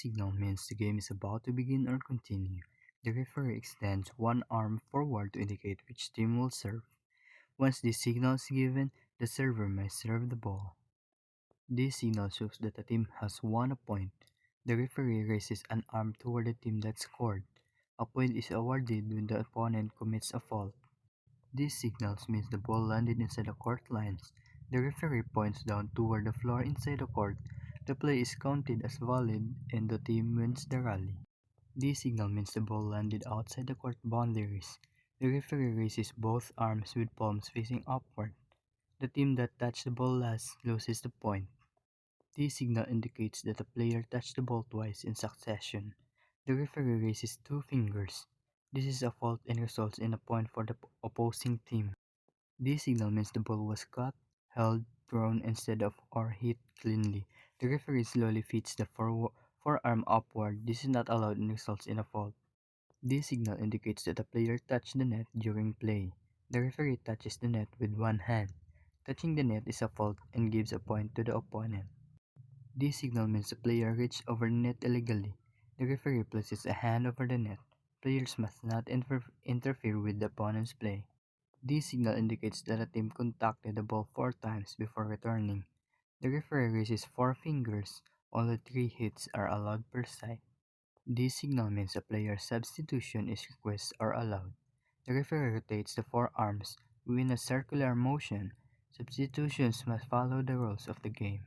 signal means the game is about to begin or continue. The referee extends one arm forward to indicate which team will serve. Once this signal is given, the server may serve the ball. This signal shows that the team has won a point. The referee raises an arm toward the team that scored. A point is awarded when the opponent commits a fault. This signals means the ball landed inside the court lines. The referee points down toward the floor inside the court. The play is counted as valid and the team wins the rally. This signal means the ball landed outside the court boundaries. The referee raises both arms with palms facing upward. The team that touched the ball last loses the point. This signal indicates that the player touched the ball twice in succession. The referee raises two fingers. This is a fault and results in a point for the opposing team. This signal means the ball was caught, held, thrown instead of or hit cleanly. The referee slowly feeds the forearm upward. This is not allowed and results in a fault. This signal indicates that the player touched the net during play. The referee touches the net with one hand. Touching the net is a fault and gives a point to the opponent. This signal means the player reached over the net illegally. The referee places a hand over the net. Players must not interfere with the opponent's play. This signal indicates that a team contacted the ball four times before returning. The referee raises four fingers. Only three hits are allowed per side. This signal means a player's substitution is requested or allowed. The referee rotates the forearms within a circular motion. Substitutions must follow the rules of the game.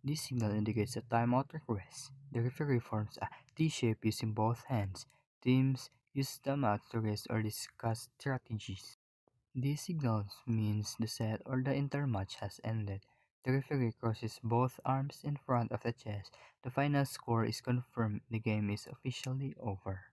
This signal indicates a timeout request. The referee forms a T shape using both hands. Teams use timeouts to rest or discuss strategies. This signal means the set or the intermatch has ended. The referee crosses both arms in front of the chest. The final score is confirmed. The game is officially over.